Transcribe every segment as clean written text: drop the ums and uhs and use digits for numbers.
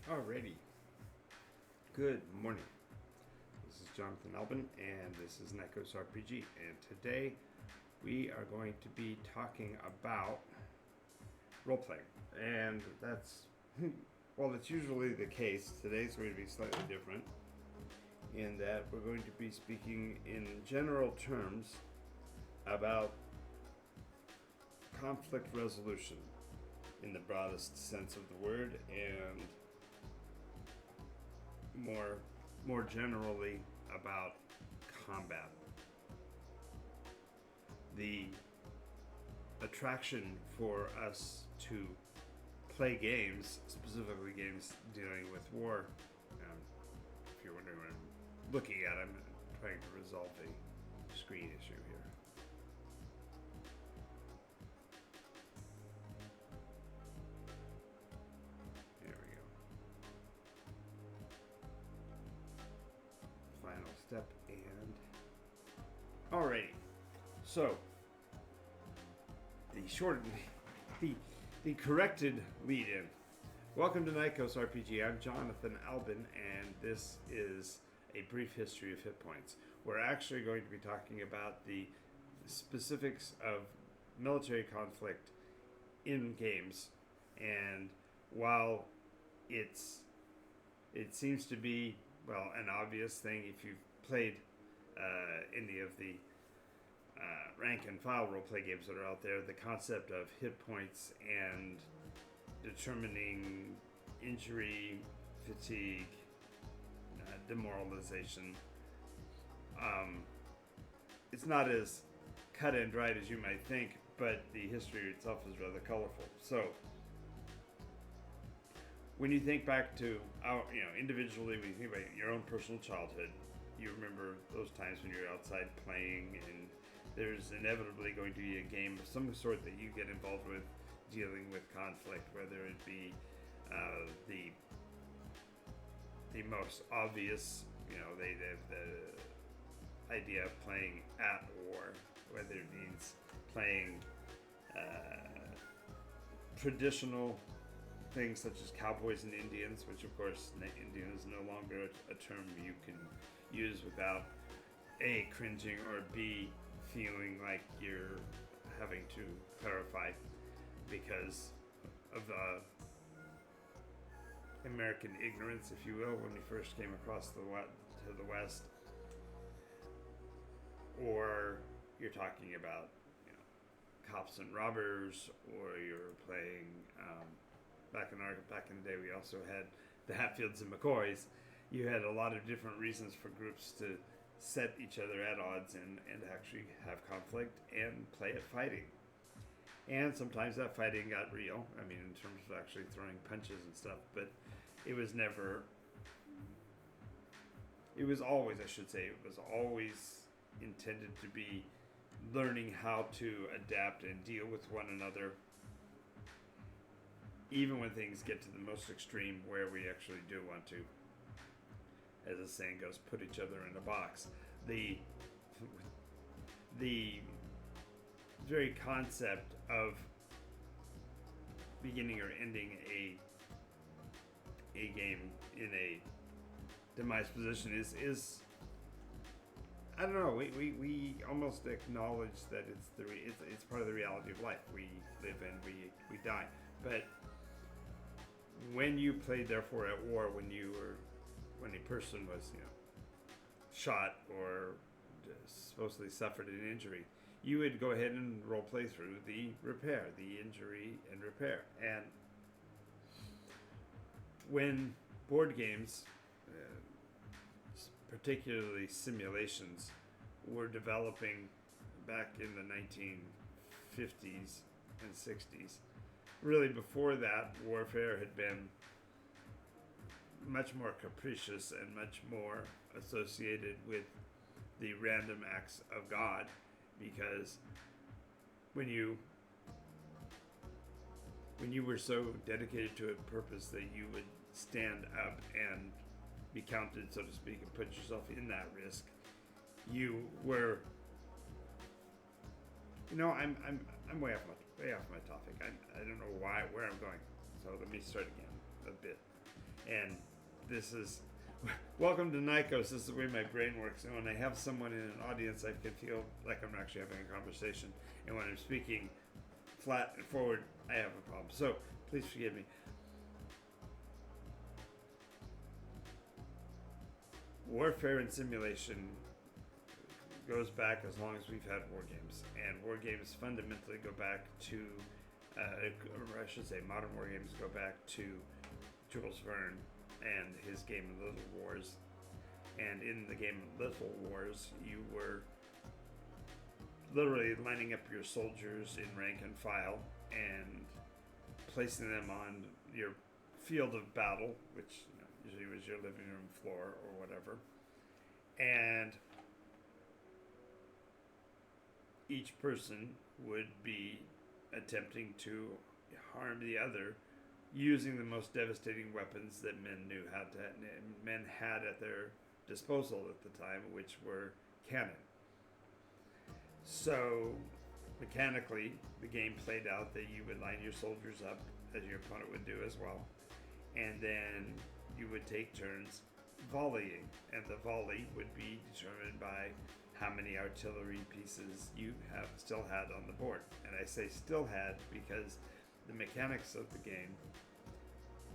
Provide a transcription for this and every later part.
Alrighty. Good morning. This is Jonathan Albin, and this is NycosRPG. And today we are going to be talking about role-playing. And that's, well, it's usually the case. Today's going to be slightly different in that we're going to be speaking in general terms about conflict resolution in the broadest sense of the word, and more generally about combat. The attraction for us to play games, specifically games dealing with war, if you're wondering what I'm looking at, I'm trying to resolve a screen issue here. Final step, and alrighty. So the corrected lead-in. Welcome to NycosRPG. I'm Jonathan Albin, and this is a brief history of hit points. We're actually going to be talking about the specifics of military conflict in games, and while it seems to be, well, an obvious thing if you've played any of the rank and file roleplay games that are out there, the concept of hit points and determining injury, fatigue, demoralization. It's not as cut and dried as you might think, but the history itself is rather colorful. So when you think back to individually, when you think about your own personal childhood, you remember those times when you're outside playing, and there's inevitably going to be a game of some sort that you get involved with dealing with conflict, whether it be the most obvious, the idea of playing at war, whether it means playing traditional things such as cowboys and Indians, which of course Indian is no longer a term you can use without A, cringing, or B, feeling like you're having to clarify because of American ignorance, if you will, when you first came across to the West. Or you're talking about cops and robbers, or you're playing back in the day, we also had the Hatfields and McCoys. You had a lot of different reasons for groups to set each other at odds and actually have conflict and play at fighting. And sometimes that fighting got real. I mean, in terms of actually throwing punches and stuff, but it was always intended to be learning how to adapt and deal with one another, even when things get to the most extreme, where we actually do want to, as the saying goes, put each other in a box. The very concept of beginning or ending a game in a demise position is I don't know. We almost acknowledge that it's part of the reality of life. We live and we die. But when you played, therefore, at war, when a person was shot or supposedly suffered an injury, you would go ahead and role play through the injury and repair. And when board games, particularly simulations, were developing back in the 1950s and 60s, really before that, warfare had been much more capricious and much more associated with the random acts of God, because when you were so dedicated to a purpose that you would stand up and be counted, so to speak, and put yourself in that risk, you were, I'm way off my topic. I don't know where I'm going. So let me start again a bit. And this is welcome to Nycos. This is the way my brain works. And when I have someone in an audience, I can feel like I'm actually having a conversation. And when I'm speaking flat and forward, I have a problem. So please forgive me. Warfare and simulation goes back as long as we've had war games, and war games fundamentally go back to, or I should say, modern war games go back to Jules Verne and his game of Little Wars. And in the game of Little Wars, you were literally lining up your soldiers in rank and file and placing them on your field of battle, which usually was your living room floor or whatever. And each person would be attempting to harm the other using the most devastating weapons that men had at their disposal at the time, which were cannon. So mechanically, the game played out that you would line your soldiers up, as your opponent would do as well, and then you would take turns volleying, and the volley would be determined by how many artillery pieces you still had on the board. And I say still had because the mechanics of the game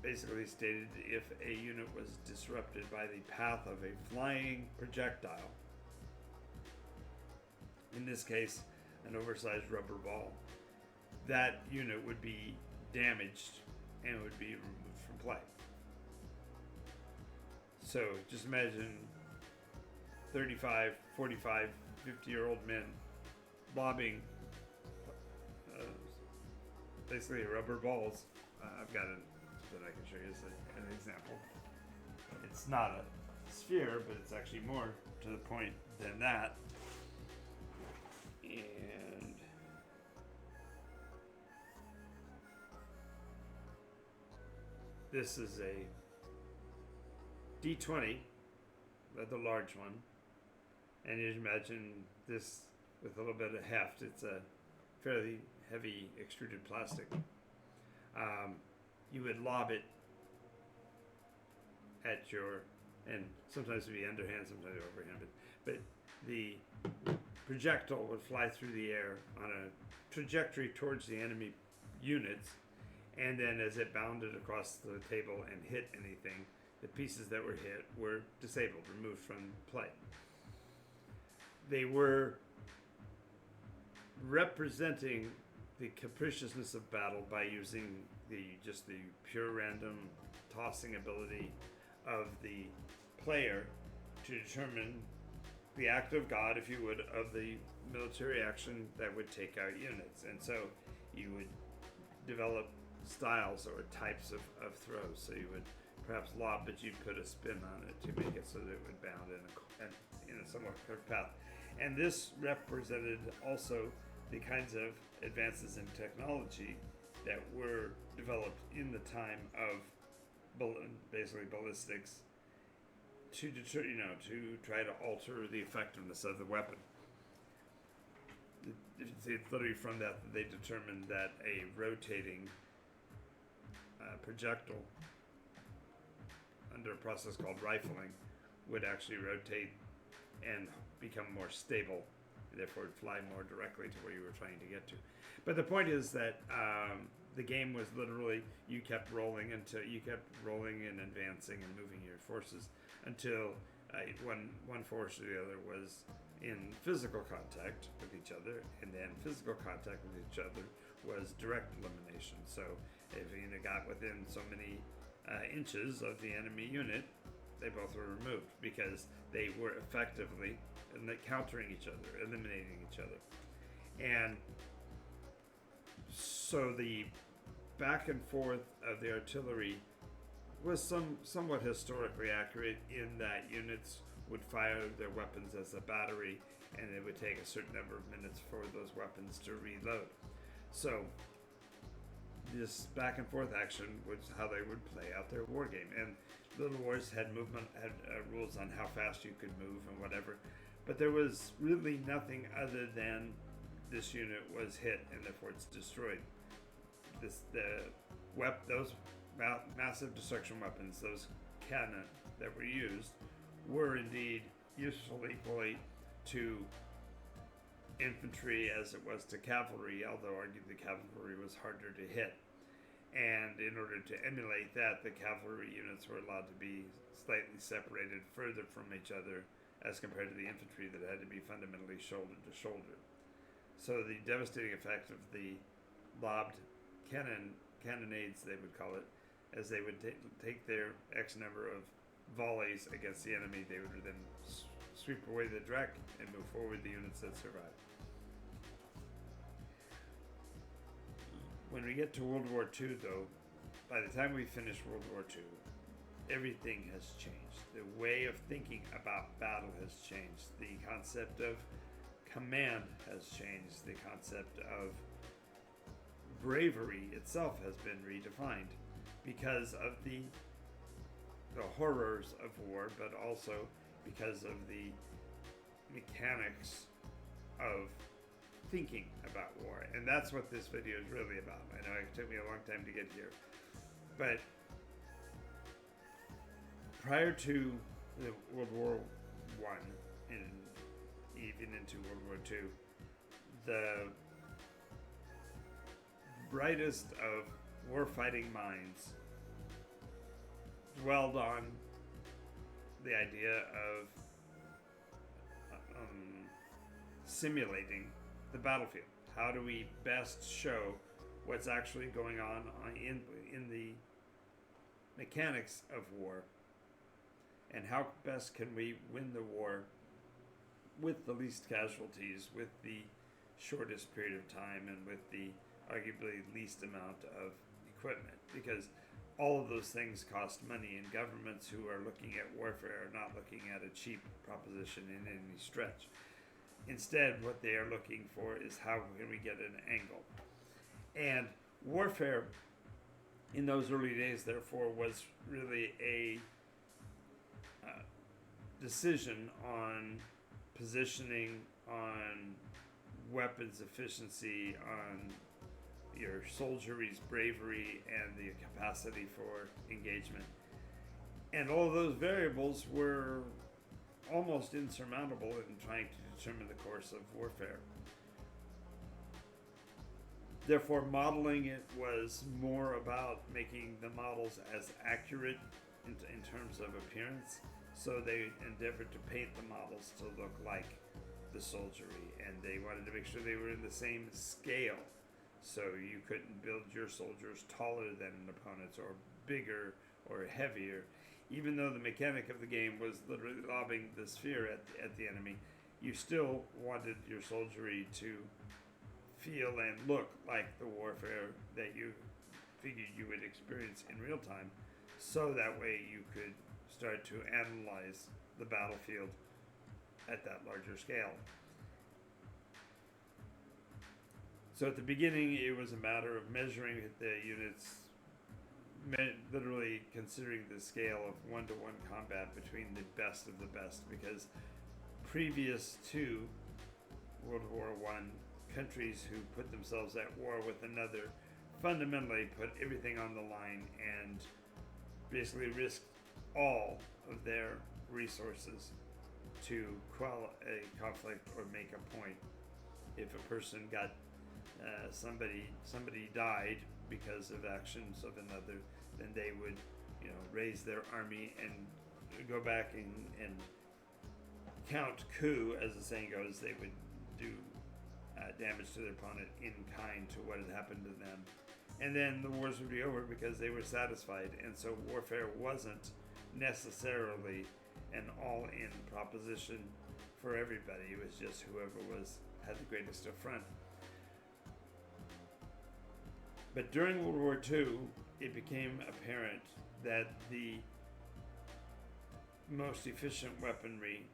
basically stated if a unit was disrupted by the path of a flying projectile, in this case an oversized rubber ball, that unit would be damaged and would be removed from play. So just imagine 35, 45, 50-year-old men lobbing basically rubber balls. I've got it that I can show you as an example. It's not a sphere, but it's actually more to the point than that. And this is a D20, the large one. And you imagine this with a little bit of heft. It's a fairly heavy extruded plastic. You would lob it at and sometimes it would be underhand, sometimes overhand, but the projectile would fly through the air on a trajectory towards the enemy units, and then as it bounded across the table and hit anything, the pieces that were hit were disabled, removed from play. They were representing the capriciousness of battle by using the pure random tossing ability of the player to determine the act of God, if you would, of the military action that would take out units. And so you would develop styles or types of throws. So you would perhaps lob, but you'd put a spin on it to make it so that it would bound in a somewhat curved path. And this represented also the kinds of advances in technology that were developed in the time of basically ballistics to to try to alter the effectiveness of the weapon. It's literally from that they determined that a rotating projectile under a process called rifling would actually rotate and become more stable, and therefore would fly more directly to where you were trying to get to. But the point is that the game was literally you kept rolling and advancing and moving your forces until one force or the other was in physical contact with each other, and then physical contact with each other was direct elimination. So if a unit got within so many inches of the enemy unit, they both were removed because they were effectively countering each other, eliminating each other. And so the back and forth of the artillery was somewhat historically accurate in that units would fire their weapons as a battery, and it would take a certain number of minutes for those weapons to reload. So this back and forth action was how they would play out their war game. And Little Wars had rules on how fast you could move and whatever, but there was really nothing other than this unit was hit and therefore it's destroyed. Those massive destruction weapons, those cannon that were used, were indeed useful equally to infantry as it was to cavalry, although arguably cavalry was harder to hit. And in order to emulate that, the cavalry units were allowed to be slightly separated further from each other as compared to the infantry that had to be fundamentally shoulder to shoulder. So the devastating effect of the lobbed cannonades, they would call it, as they would take their X number of volleys against the enemy, they would then sweep away the Drek and move forward the units that survived. When we get to World War II, though, by the time we finish World War II, everything has changed. The way of thinking about battle has changed. The concept of command has changed. The concept of bravery itself has been redefined because of the horrors of war, but also because of the mechanics of thinking about war. And that's what this video is really about. I know it took me a long time to get here, but prior to the World War I and even into World War II, the brightest of warfighting minds dwelled on the idea of simulating the battlefield. How do we best show what's actually going on in the mechanics of war, and how best can we win the war with the least casualties, with the shortest period of time, and with the arguably least amount of equipment, because all of those things cost money, and governments who are looking at warfare are not looking at a cheap proposition in any stretch. Instead, what they are looking for is how can we get an angle. And warfare in those early days, therefore, was really a decision on positioning, on weapons efficiency, on your soldiery's bravery, and the capacity for engagement. And all of those variables were almost insurmountable in trying to determine the course of warfare. Therefore, modeling it was more about making the models as accurate in terms of appearance. So they endeavored to paint the models to look like the soldiery, and they wanted to make sure they were in the same scale. So you couldn't build your soldiers taller than an opponent's, or bigger, or heavier. Even though the mechanic of the game was literally lobbing the sphere at the enemy, you still wanted your soldiery to feel and look like the warfare that you figured you would experience in real time, so that way you could start to analyze the battlefield at that larger scale. So at the beginning, it was a matter of measuring the units, literally considering the scale of one-to-one combat between the best of the best, because previous to World War I, countries who put themselves at war with another fundamentally put everything on the line and basically risked all of their resources to quell a conflict or make a point. If a person got somebody died because of actions of another, then they would, raise their army and go back and count coup, as the saying goes. They would do damage to their opponent in kind to what had happened to them, and then the wars would be over because they were satisfied. And so warfare wasn't necessarily an all-in proposition for everybody. It was just whoever had the greatest affront. But during World War II, it became apparent that the most efficient weaponry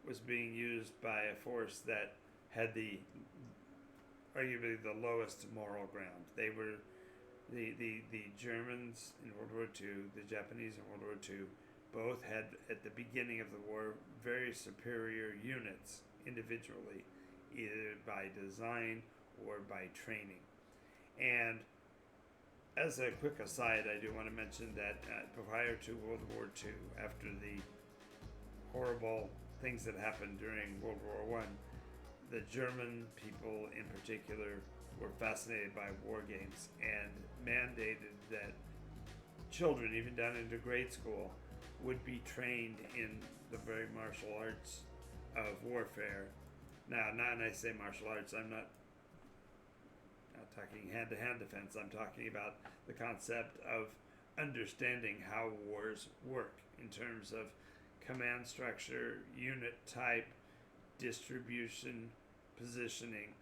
was being used by a force that had arguably the lowest moral ground. They were the Germans in World War II, the Japanese in World War II, both had at the beginning of the war very superior units individually, either by design or by training. And as a quick aside, I do want to mention that prior to World War II, after the horrible things that happened during World War I, the German people in particular were fascinated by war games and mandated that children, even down into grade school, would be trained in the very martial arts of warfare. Now, when I say martial arts, I'm not talking hand-to-hand defense. I'm talking about the concept of understanding how wars work in terms of command structure, unit type, distribution, positioning.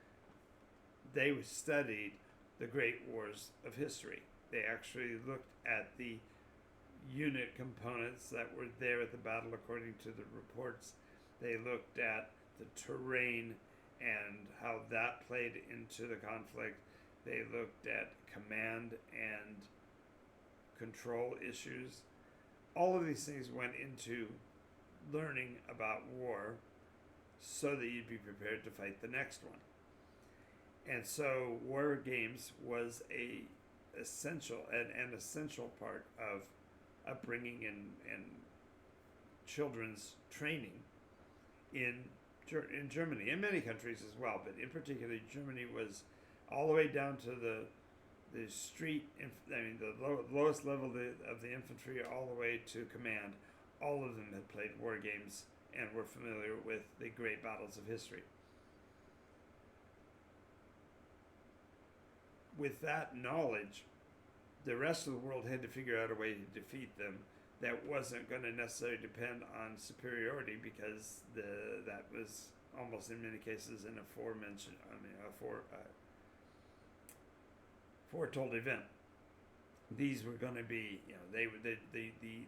They studied the great wars of history. They actually looked at the unit components that were there at the battle according to the reports. They looked at the terrain and how that played into the conflict. They looked at command and control issues. All of these things went into learning about war so that you'd be prepared to fight the next one. And so war games was an essential part of upbringing and children's training in Germany, in many countries as well, but in particular Germany was all the way down to the street, the lowest level of the infantry, all the way to command. All of them had played war games and were familiar with the great battles of history. With that knowledge, the rest of the world had to figure out a way to defeat them that wasn't going to necessarily depend on superiority, because that was almost in many cases an foretold event. These were going to be,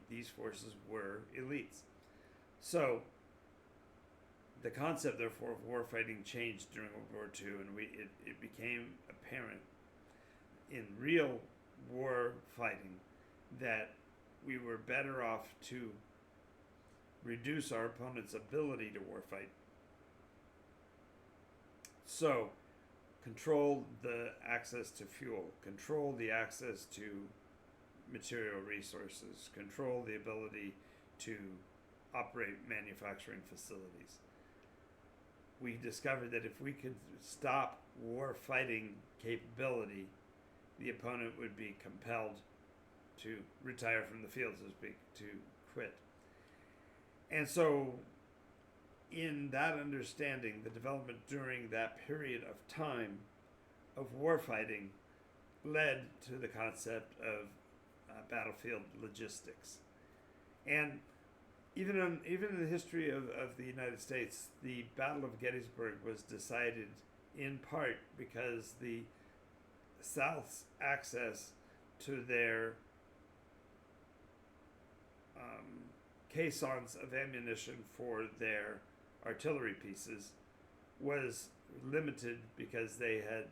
these forces were elites. So the concept, therefore, of war fighting changed during World War II, and it became apparent in real war fighting that we were better off to reduce our opponent's ability to war fight. So, control the access to fuel, control the access to material resources, control the ability to operate manufacturing facilities. We discovered that if we could stop war fighting capability, the opponent would be compelled to retire from the field, so to speak, to quit. And so, in that understanding, the development during that period of time of warfighting led to the concept of battlefield logistics. And even in the history of the United States, the Battle of Gettysburg was decided in part because the South's access to their caissons of ammunition for their artillery pieces was limited, because they had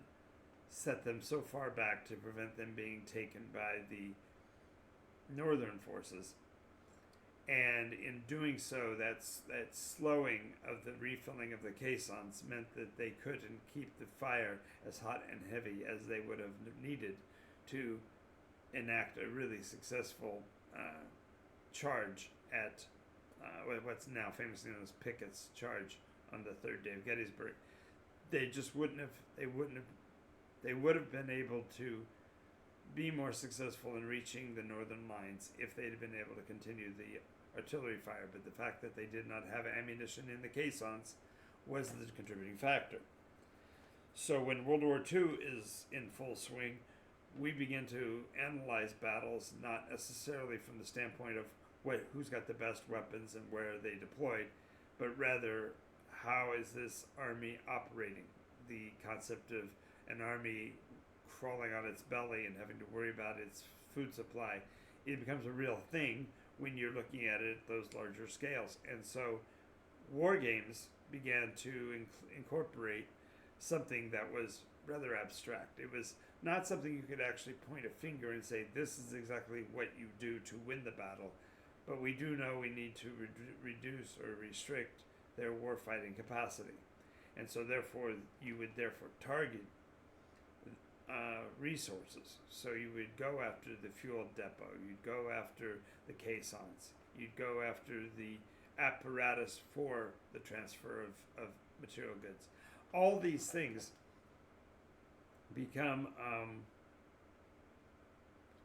set them so far back to prevent them being taken by the northern forces. And in doing so, that slowing of the refilling of the caissons meant that they couldn't keep the fire as hot and heavy as they would have needed to enact a really successful charge at what's now famously known as Pickett's charge on the third day of Gettysburg. They would have been able to be more successful in reaching the northern lines if they'd have been able to continue the artillery fire, but the fact that they did not have ammunition in the caissons was the contributing factor. So when World War II is in full swing, we begin to analyze battles not necessarily from the standpoint of who's got the best weapons and where are they deployed, but rather how is this army operating? The concept of an army crawling on its belly and having to worry about its food supply, it becomes a real thing when you're looking at it at those larger scales. And so war games began to incorporate something that was rather abstract. It was not something you could actually point a finger and say, this is exactly what you do to win the battle, but we do know we need to reduce or restrict their warfighting capacity. And so therefore, you would therefore target resources. So you would go after the fuel depot, you'd go after the caissons, you'd go after the apparatus for the transfer of material goods. All these things become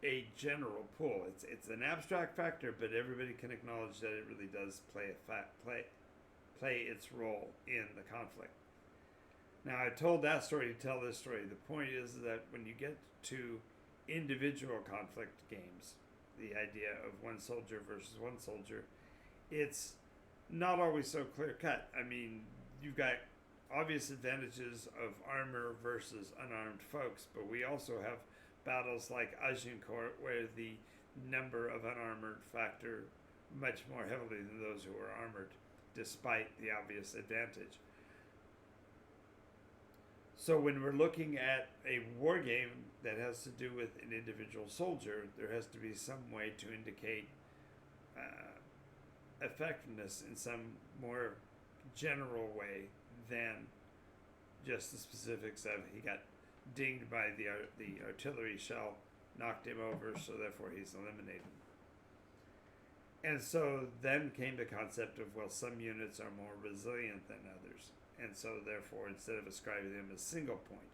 a general pool. It's an abstract factor, but everybody can acknowledge that it really does play its role in the conflict. Now, I told that story to tell this story. The point is that when you get to individual conflict games, the idea of one soldier versus one soldier, it's not always so clear cut. I mean, you've got obvious advantages of armor versus unarmed folks, but we also have battles like Agincourt where the number of unarmored factor much more heavily than those who are armored, despite the obvious advantage. So when we're looking at a war game that has to do with an individual soldier, there has to be some way to indicate effectiveness in some more general way than just the specifics of he got dinged by the artillery shell, knocked him over, so therefore he's eliminated. And so then came the concept of, well, some units are more resilient than others. And so therefore, instead of ascribing them a single point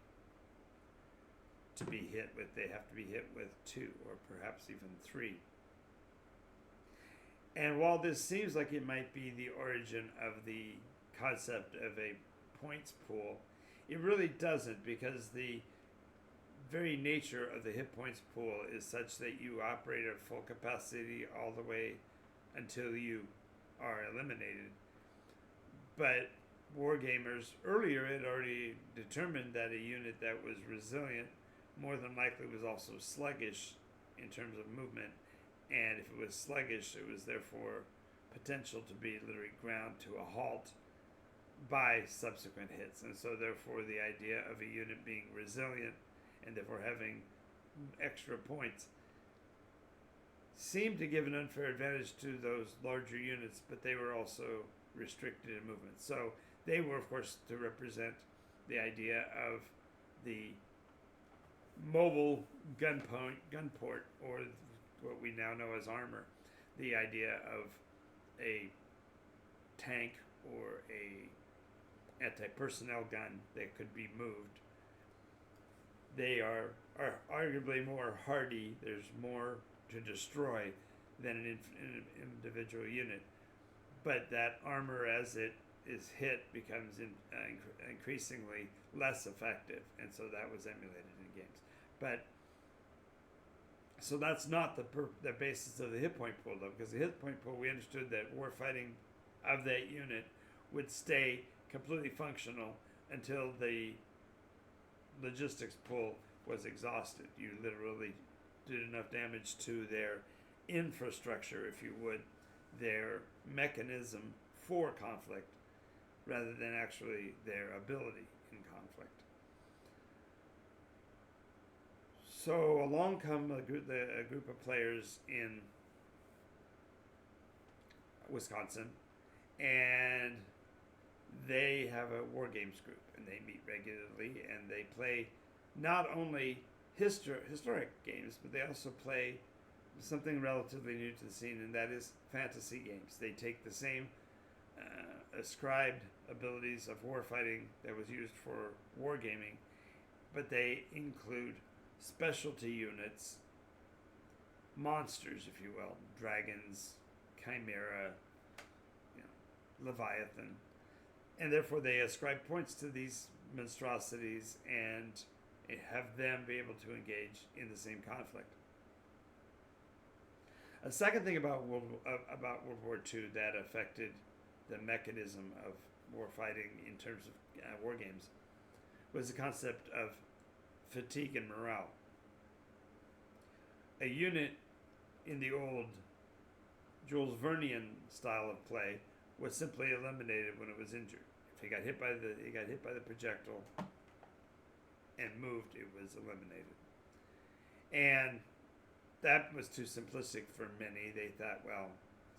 to be hit with, they have to be hit with 2 or perhaps even 3. And while this seems like it might be the origin of the concept of a points pool, it really doesn't, because the very nature of the hit points pool is such that you operate at full capacity all the way until you are eliminated. But wargamers earlier had already determined that a unit that was resilient more than likely was also sluggish in terms of movement, and if it was sluggish, it was therefore potential to be literally ground to a halt by subsequent hits. And so therefore the idea of a unit being resilient and therefore having extra points seemed to give an unfair advantage to those larger units, but they were also restricted in movement. So they were, of course, to represent the idea of the mobile gun port, or what we now know as armor, the idea of a tank or a anti-personnel gun that could be moved. They are arguably more hardy. There's more to destroy than an individual unit. But that armor, as it is hit, becomes increasingly less effective. And so that was emulated in games. But so that's not the basis of the hit point pool, though, because the hit point pool, we understood that war fighting of that unit would stay completely functional until the logistics pool was exhausted. You literally did enough damage to their infrastructure, if you would, their mechanism for conflict, rather than actually their ability in conflict. So along come a group of players in Wisconsin, and they have a war games group, and they meet regularly, and they play not only historic games, but they also play something relatively new to the scene, and that is fantasy games. They take the same ascribed abilities of warfighting that was used for wargaming, but they include specialty units, monsters, if you will, dragons, chimera, Leviathan, and therefore they ascribe points to these monstrosities and have them be able to engage in the same conflict. A second thing about World War II that affected the mechanism of warfighting in terms of war games was the concept of fatigue and morale. A unit in the old Jules Vernean style of play was simply eliminated when it was injured. If he got hit by the projectile and moved, it was eliminated. And that was too simplistic for many. They thought, well,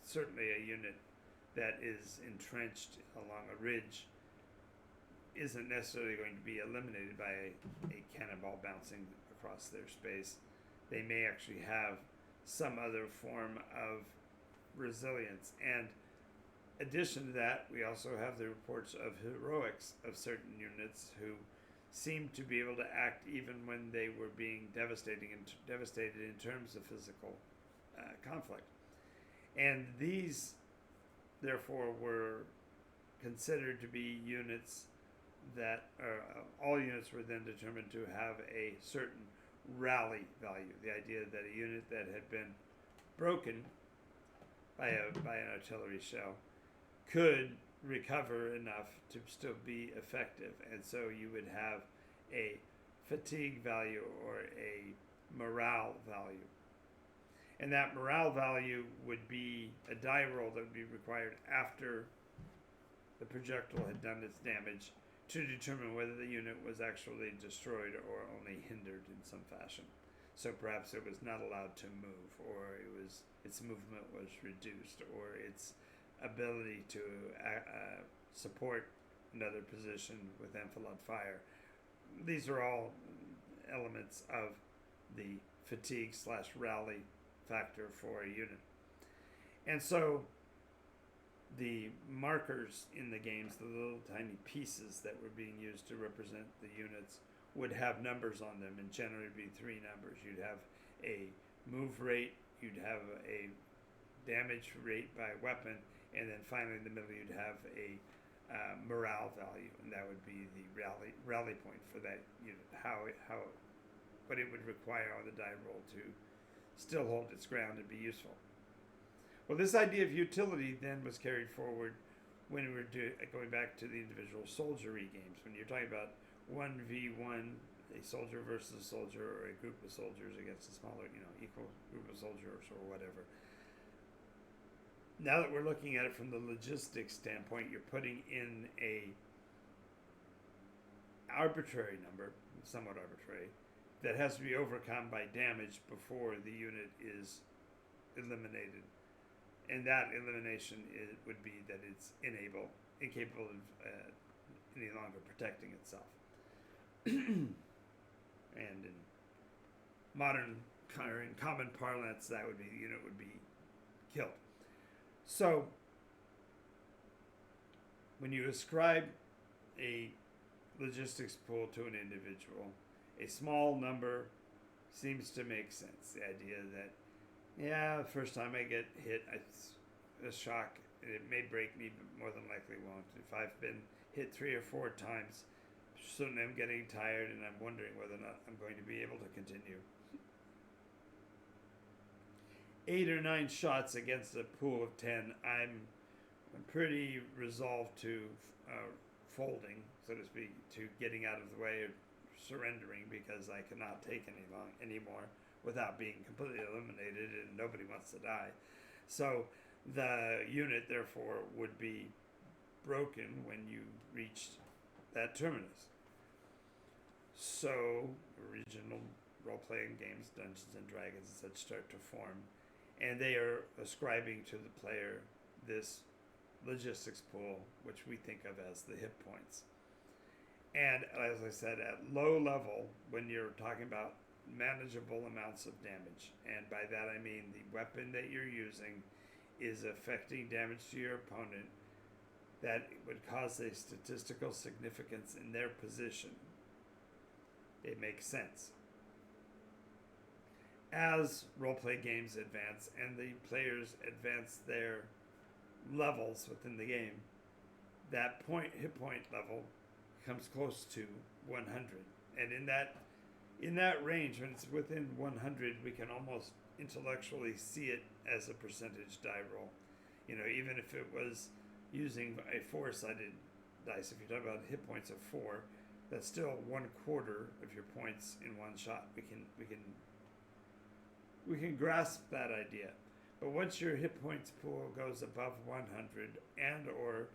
certainly a unit that is entrenched along a ridge isn't necessarily going to be eliminated by a cannonball bouncing across their space. They may actually have some other form of resilience. And addition to that, we also have the reports of heroics of certain units who seemed to be able to act even when they were being devastated in terms of physical conflict. And these, therefore, were considered to be units that all units were then determined to have a certain rally value. The idea that a unit that had been broken by an artillery shell could recover enough to still be effective, and so you would have a fatigue value or a morale value. And that morale value would be a die roll that would be required after the projectile had done its damage to determine whether the unit was actually destroyed or only hindered in some fashion. So perhaps it was not allowed to move, or its movement was reduced, or its ability to support another position with enfilade fire. These are all elements of the fatigue / rally factor for a unit. And so the markers in the games, the little tiny pieces that were being used to represent the units, would have numbers on them, and generally be 3 numbers. You'd have a move rate, you'd have a damage rate by weapon, and then finally in the middle you'd have a morale value, and that would be the rally point for that unit, what it would require on the die roll to still hold its ground and be useful. Well, this idea of utility then was carried forward when we were going back to the individual soldiery games. When you're talking about 1v1, a soldier versus a soldier, or a group of soldiers against a smaller, equal group of soldiers or whatever. Now that we're looking at it from the logistics standpoint, you're putting in a arbitrary number, somewhat arbitrary, that has to be overcome by damage before the unit is eliminated. And that elimination would be that it's incapable of any longer protecting itself. And in common parlance, that would be the unit would be killed. So when you ascribe a logistics pool to an individual, a small number seems to make sense. The idea that, the first time I get hit, it's a shock. It may break me, but more than likely won't. If I've been hit 3 or 4 times, suddenly I'm getting tired and I'm wondering whether or not I'm going to be able to continue. 8 or 9 shots against a pool of 10, I'm pretty resolved to folding, so to speak, to getting out of the way or surrendering, because I cannot take anymore without being completely eliminated, and nobody wants to die. So the unit, therefore, would be broken when you reached that terminus. So original role-playing games, Dungeons and Dragons and such, start to form, and they are ascribing to the player this logistics pool, which we think of as the hit points. And as I said, at low level, when you're talking about manageable amounts of damage, and by that I mean the weapon that you're using is affecting damage to your opponent that would cause a statistical significance in their position, it makes sense. As roleplay games advance and the players advance their levels within the game, that hit point level comes close to 100, and in that range, when it's within 100, we can almost intellectually see it as a percentage die roll. Even if it was using a 4-sided dice, if you're talking about hit points of 4, that's still 1/4 of your points in one shot. We can grasp that idea. But once your hit points pool goes above 100, and or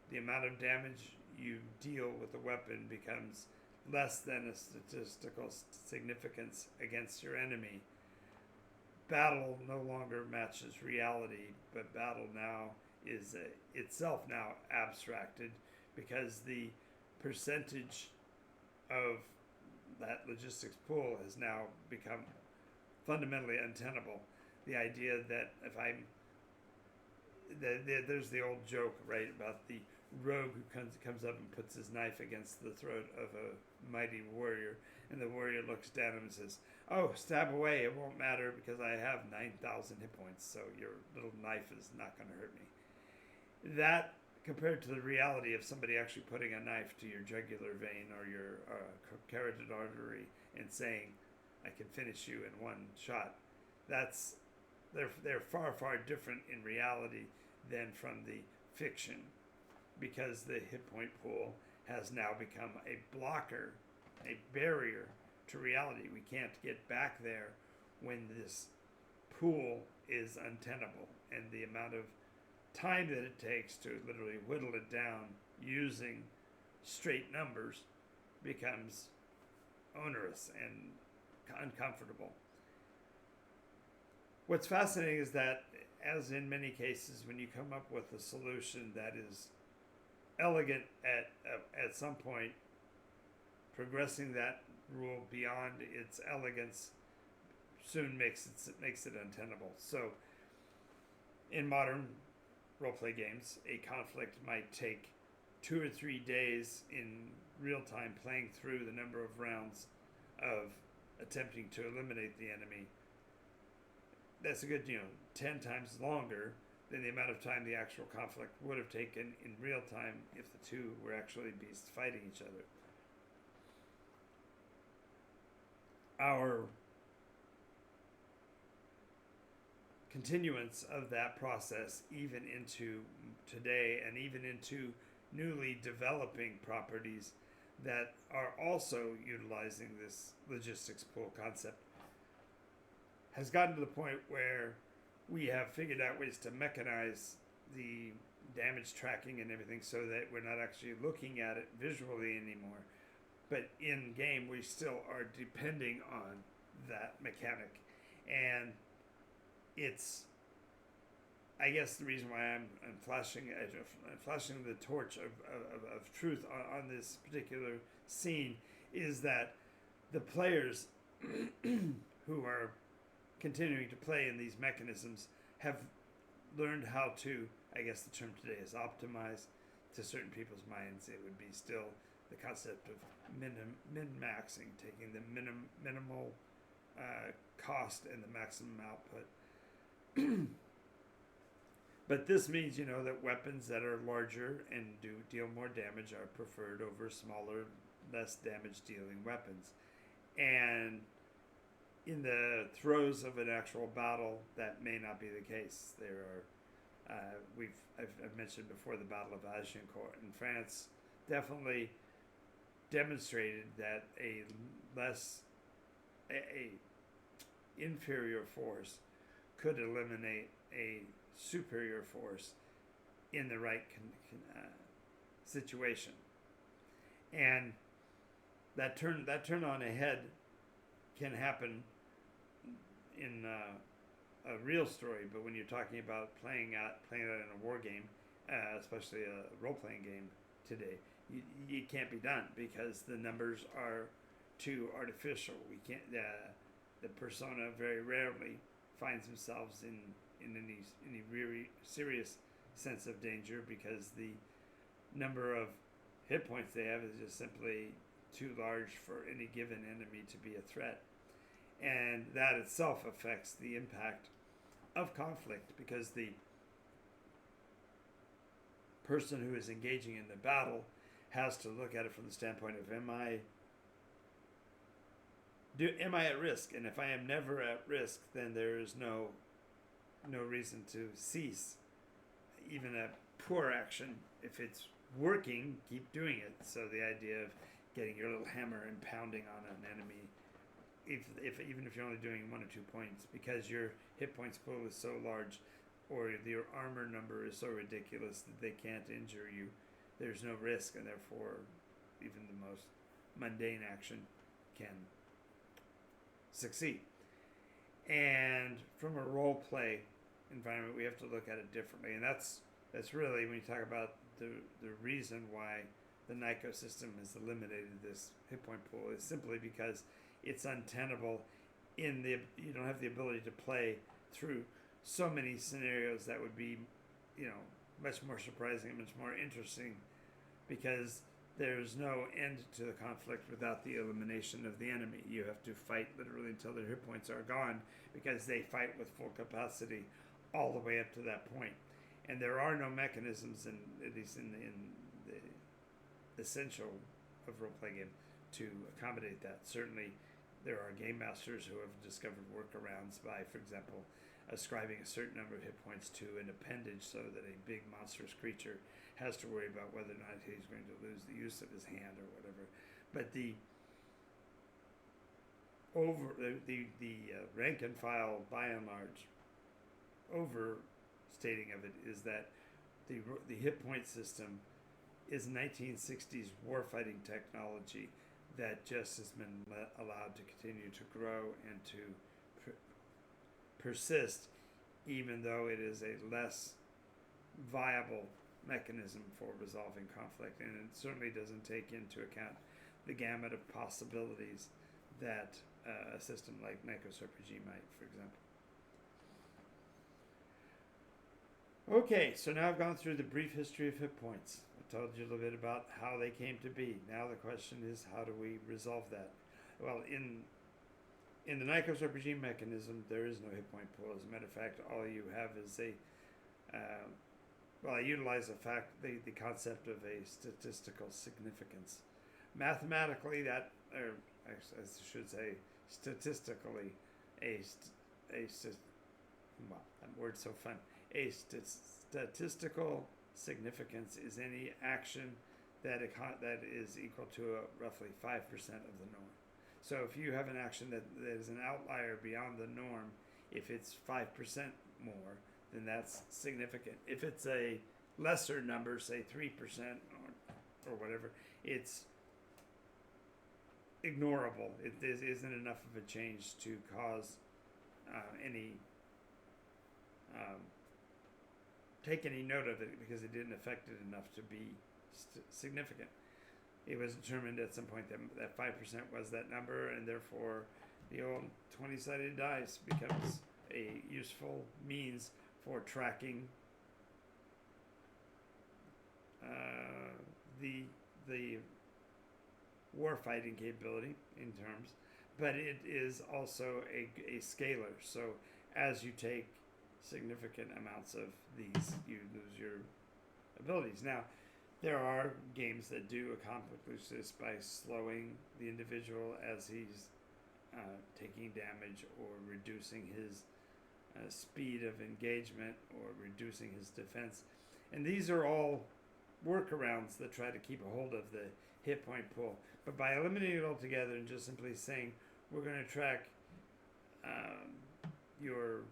the amount of damage you deal with the weapon becomes less than a statistical significance against your enemy, battle no longer matches reality, but battle now is itself now abstracted, because the percentage of that logistics pool has now become fundamentally untenable. The idea that if I'm there's the old joke, right, about the rogue who comes up and puts his knife against the throat of a mighty warrior, and the warrior looks down at him and says, "Oh, stab away, it won't matter because I have 9,000 hit points, so your little knife is not going to hurt me." That, compared to the reality of somebody actually putting a knife to your jugular vein or your carotid artery and saying, "I can finish you in one shot," they're far different in reality than from the fiction, because the hit point pool has now become a blocker, a barrier to reality. We can't get back there when this pool is untenable, and the amount of time that it takes to literally whittle it down using straight numbers becomes onerous and uncomfortable. What's fascinating is that, as in many cases, when you come up with a solution that is elegant at some point, progressing that rule beyond its elegance soon makes it untenable. So, in modern roleplay games, a conflict might take 2 or 3 days in real time, playing through the number of rounds of attempting to eliminate the enemy. That's a good, 10 times longer than the amount of time the actual conflict would have taken in real time if the two were actually beasts fighting each other. Our continuance of that process, even into today and even into newly developing properties that are also utilizing this logistics pool concept, has gotten to the point where we have figured out ways to mechanize the damage tracking and everything so that we're not actually looking at it visually anymore. But in game, we still are depending on that mechanic. And it's, I guess, the reason why I'm flashing the torch of truth on this particular scene is that the players who are continuing to play in these mechanisms have learned how to, I guess the term today is optimize. To certain people's minds, it would be still the concept of min-maxing, taking the minimal cost and the maximum output. But this means, that weapons that are larger and do deal more damage are preferred over smaller, less damage dealing weapons. And in the throes of an actual battle, that may not be the case. There are, I've mentioned before the Battle of Agincourt in France, definitely demonstrated that a inferior force could eliminate a superior force in the right situation. And that turn on a head can happen in a real story, but when you're talking about playing out in a war game, especially a role-playing game today, it can't be done because the numbers are too artificial. We can't. The persona very rarely finds themselves in any really serious sense of danger because the number of hit points they have is just simply too large for any given enemy to be a threat. And that itself affects the impact of conflict because the person who is engaging in the battle has to look at it from the standpoint of am I at risk? And if I am never at risk, then there is no reason to cease even a poor action. If it's working, keep doing it. So the idea of getting your little hammer and pounding on an enemy, even if you're only doing 1 or 2 points, because your hit points pool is so large or your armor number is so ridiculous that they can't injure you, there's no risk, and therefore even the most mundane action can succeed. And from a role play environment, we have to look at it differently, and that's really when you talk about the reason why the Nycos system has eliminated this hit point pool is simply because it's untenable you don't have the ability to play through so many scenarios that would be, much more surprising and much more interesting, because there's no end to the conflict without the elimination of the enemy. You have to fight literally until their hit points are gone, because they fight with full capacity all the way up to that point. And there are no mechanisms, at least in the essential of role-playing game, to accommodate that. Certainly, there are game masters who have discovered workarounds by, for example, ascribing a certain number of hit points to an appendage so that a big monstrous creature has to worry about whether or not he's going to lose the use of his hand or whatever. But the rank and file, by and large, overstating of it is that the hit point system is 1960s warfighting technology that just has been allowed to continue to grow and to persist, even though it is a less viable mechanism for resolving conflict, and it certainly doesn't take into account the gamut of possibilities that a system like NycosRPG might, for example. Okay, so now I've gone through the brief history of hit points. I told you a little bit about how they came to be. Now the question is, how do we resolve that? Well, in the NycosRPG mechanism, there is no hit point pool. As a matter of fact, all you have is I utilize the concept of a statistical significance. Mathematically, that statistically, that word's so fun. A statistical significance is any action that is equal to roughly 5% of the norm. So if you have an action that is an outlier beyond the norm, if it's 5% more, then that's significant. If it's a lesser number, say 3% or whatever, it's ignorable. It isn't enough of a change to cause take any note of it, because it didn't affect it enough to be significant. It was determined at some point that 5% was that number, and therefore the old 20-sided dice becomes a useful means for tracking the warfighting capability in terms, but it is also a scalar. So as you take significant amounts of these, you lose your abilities. Now, there are games that do accomplish this by slowing the individual as he's taking damage, or reducing his speed of engagement, or reducing his defense. And these are all workarounds that try to keep a hold of the hit point pool. But by eliminating it altogether and just simply saying, we're going to track your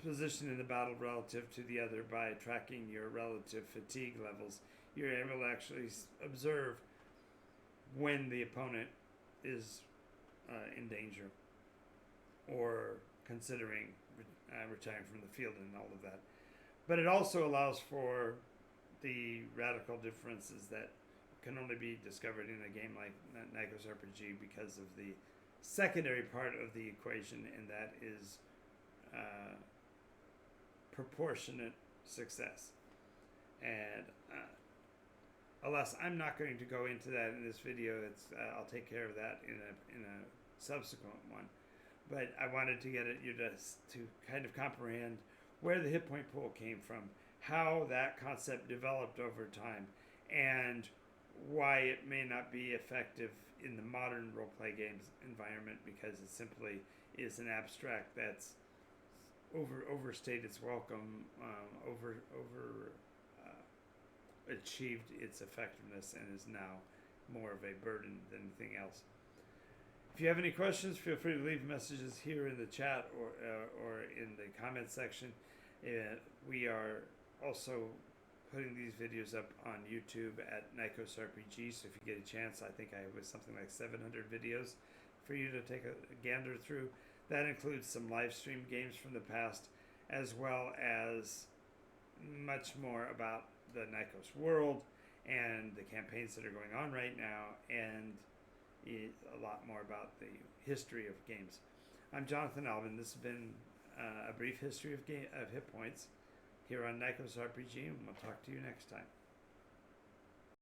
position in the battle relative to the other by tracking your relative fatigue levels, you're able to actually observe when the opponent is in danger, or considering retiring from the field, and all of that. But it also allows for the radical differences that can only be discovered in a game like NycosRPG because of the secondary part of the equation, and that is proportionate success. And alas, I'm not going to go into that in this video. I'll take care of that in a subsequent one. But I wanted to get you to kind of comprehend where the hit point pool came from, how that concept developed over time, and why it may not be effective in the modern role-play games environment, because it simply is an abstract that's overstayed its welcome, achieved its effectiveness, and is now more of a burden than anything else. If you have any questions, feel free to leave messages here in the chat or in the comment section. We are also putting these videos up on YouTube at NycosRPG, so if you get a chance, I think I have something like 700 videos for you to take a gander through. That includes some live stream games from the past, as well as much more about the Nykos world and the campaigns that are going on right now, and a lot more about the history of games. I'm Jonathan Albin. This has been a brief history of hit points here on NycosRPG, and we'll talk to you next time.